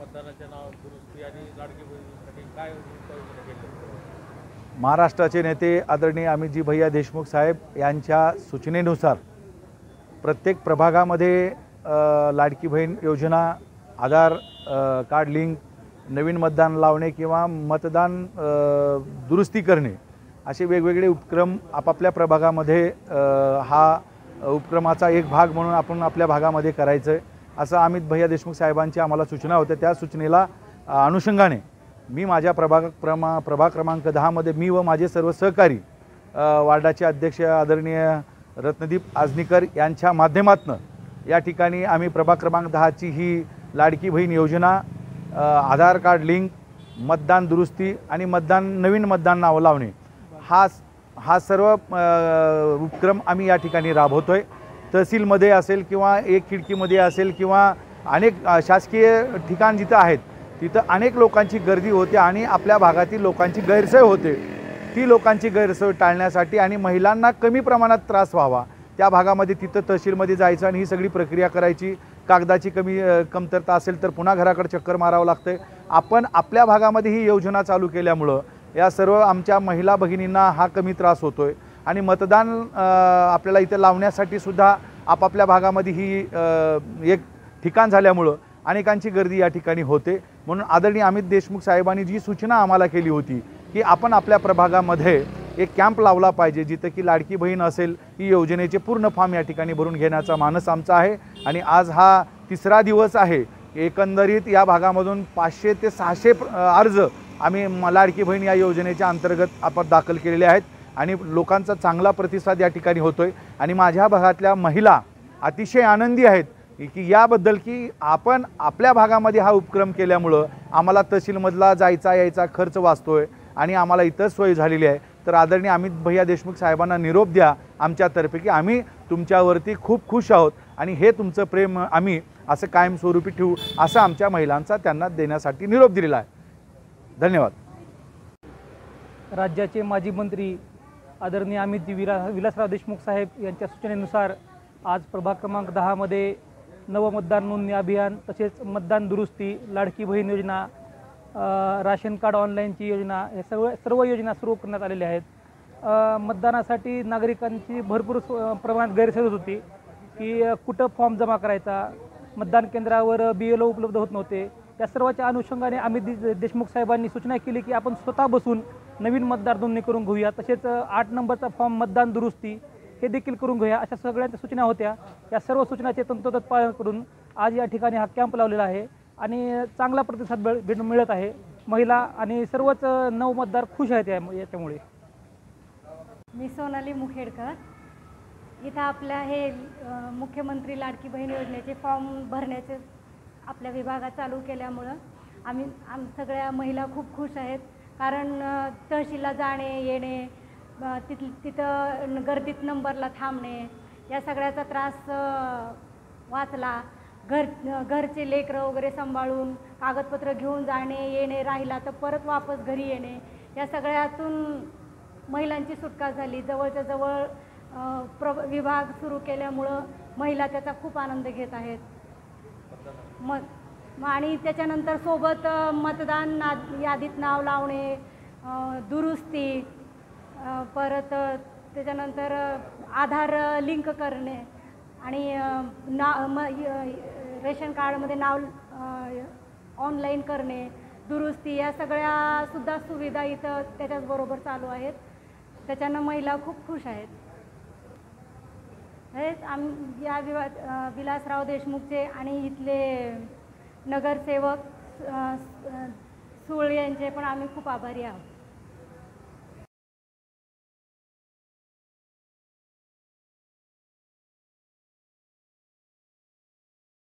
मतदानाच्या नाव दुरुस्ती आणि लाडकी बहिणीसाठी काय उपाययोजना केल्या? महाराष्ट्राचे नेते आदरणीय अमितजी भैया देशमुख साहेब यांच्या सूचनेनुसार प्रत्येक प्रभागामध्ये लाडकी बहीण योजना, आधार कार्ड लिंक, नवीन मतदान लावणे किंवा मतदान दुरुस्ती करणे असे वेगवेगळे उपक्रम आपापल्या प्रभागामध्ये हा उपक्रमाचा एक भाग म्हणून आपण आपल्या भागामध्ये करायचं आहे असं अमित भैया देशमुख साहेबांची आम्हाला सूचना होत्या। त्या सूचनेला अनुषंगाने मी माझ्या प्रभाग क्रमांक 10 मध्ये मी व माझे सर्व सहकारी वार्डाचे अध्यक्ष आदरणीय रत्नदीप आजनीकर यांच्या माध्यमातून या ठिकाणी आम्ही प्रभाग क्रमांक 10 ची ही लाडकी बहीण योजना, आधार कार्ड लिंक, मतदान दुरुस्ती आणि नवीन मतदान नाव लावणे हा सर्व उपक्रम आम्ही या ठिकाणी राबवतोय। तहसीलमध्ये असेल किंवा एक खिडकीमध्ये असेल किंवा अनेक शासकीय ठिकाण जिथं आहेत तिथं अनेक लोकांची गर्दी होते आणि आपल्या भागातील लोकांची गैरसोय होते। ती लोकांची गैरसोय टाळण्यासाठी आणि महिलांना कमी प्रमाणात त्रास व्हावा त्या भागामध्ये तिथं तहसीलमध्ये जायचं आणि ही सगळी प्रक्रिया करायची। कागदाची कमतरता असेल तर पुन्हा घराकडे चक्कर मारावं लागतं। आपण आपल्या भागामध्ये ही योजना चालू केल्यामुळं या सर्व आमच्या महिला भगिनींना हा कमी त्रास होतोय आणि मतदान आपल्याला इथे लावण्यासाठी सुद्धा आपापल्या भागामध्ये ही एक ठिकाण झाल्यामुळं अनेकांची गर्दी या ठिकाणी होते। म्हणून आदरणीय अमित देशमुख साहेबांनी जी सूचना आम्हाला केली होती की आपण आपल्या प्रभागामध्ये एक कॅम्प लावला पाहिजे जिथं की लाडकी बहीण असेल ही योजनेचे पूर्ण फॉर्म या ठिकाणी भरून घेण्याचा मानस आमचा आहे आणि आज हा तिसरा दिवस आहे। एकंदरीत या भागामधून 500 ते 600 अर्ज आम्ही लाडकी बहीण या योजनेच्या अंतर्गत आपण दाखल केलेले आहेत आणि लोकांचा चांगला प्रतिसाद या ठिकाणी होतोय आणि माझ्या भागातल्या महिला अतिशय आनंदी आहेत की याबद्दल की आपण आपल्या भागामध्ये हा उपक्रम केल्यामुळं आम्हाला तहसीलमधला जायचा यायचा खर्च वाचतोय आणि आम्हाला इतर सोय झालेली आहे। तर आदरणीय अमित भैया देशमुख साहेबांना निरोप द्या आमच्यातर्फे की आम्ही तुमच्यावरती खूप खुश आहोत आणि हे तुमचं प्रेम आम्ही असं कायमस्वरूपी ठेवू असं आमच्या महिलांचा त्यांना देण्यासाठी निरोप दिलेला आहे। धन्यवाद। राज्याचे माजी मंत्री आदरणीय अमितजी विलासराव देशमुख साहेब यांच्या सूचनेनुसार आज प्रभाग क्रमांक 10 मध्ये नवमतदार नोंदणी अभियान, तसेच मतदान दुरुस्ती, लाडकी बहीण योजना, राशन कार्ड ऑनलाईनची योजना, हे सर्व योजना सुरू करण्यात आलेल्या आहेत। मतदानासाठी नागरिकांची भरपूर प्रमाणात गैरसोय होत होती की कुठं फॉर्म जमा करायचा, मतदान केंद्रावर BLO उपलब्ध होत नव्हते। या सर्वाच्या अनुषंगाने अमित देशमुख साहेबांनी सूचना केली की आपण स्वतः बसून नवीन मतदार नोंदणी करून घेऊया, तसेच 8 नंबरचा फॉर्म मतदान दुरुस्ती हे देखील करून घेऊया, अशा सगळ्यांच्या सूचना होत्या। या सर्व सूचनाचे तंतोतंत पालन करून आज या ठिकाणी हा कॅम्प लावलेला आहे आणि चांगला प्रतिसाद मिळत आहे। महिला आणि सर्वच नवमतदार खुश आहेत याच्यामुळे। मी सोनाली मुखेडकर, इथं आपल्या हे मुख्यमंत्री लाडकी बहीण योजनेचे फॉर्म भरण्याचे आपल्या विभागात चालू केल्यामुळं सगळ्या महिला खूप खुश आहेत। कारण तहसीलला जाणे येणे, तिथं गर्दीत नंबरला थांबणे, या सगळ्याचा त्रास वाचला। घरचे लेकरं वगैरे सांभाळून कागदपत्र घेऊन जाणे येणे राहिला तर परत वापस घरी येणे, या सगळ्यातून महिलांची सुटका झाली। जवळच्या जवळ विभाग सुरू केल्यामुळं महिला त्याचा खूप आनंद घेत आहेत। आणि त्याच्यानंतर सोबत मतदान यादीत नाव लावणे, दुरुस्ती, परत त्याच्यानंतर आधार लिंक करणे आणि रेशन कार्डमध्ये नाव ऑनलाईन करणे, दुरुस्ती, या सगळ्यासुद्धा सुविधा इथं त्याच्याचबरोबर चालू आहेत। त्याच्यानं महिला खूप खुश आहेत। हेच या विलासराव देशमुखचे आणि इथले नगरसेवक सुळे यांचे पण आम्ही खूप आभारी आहोत।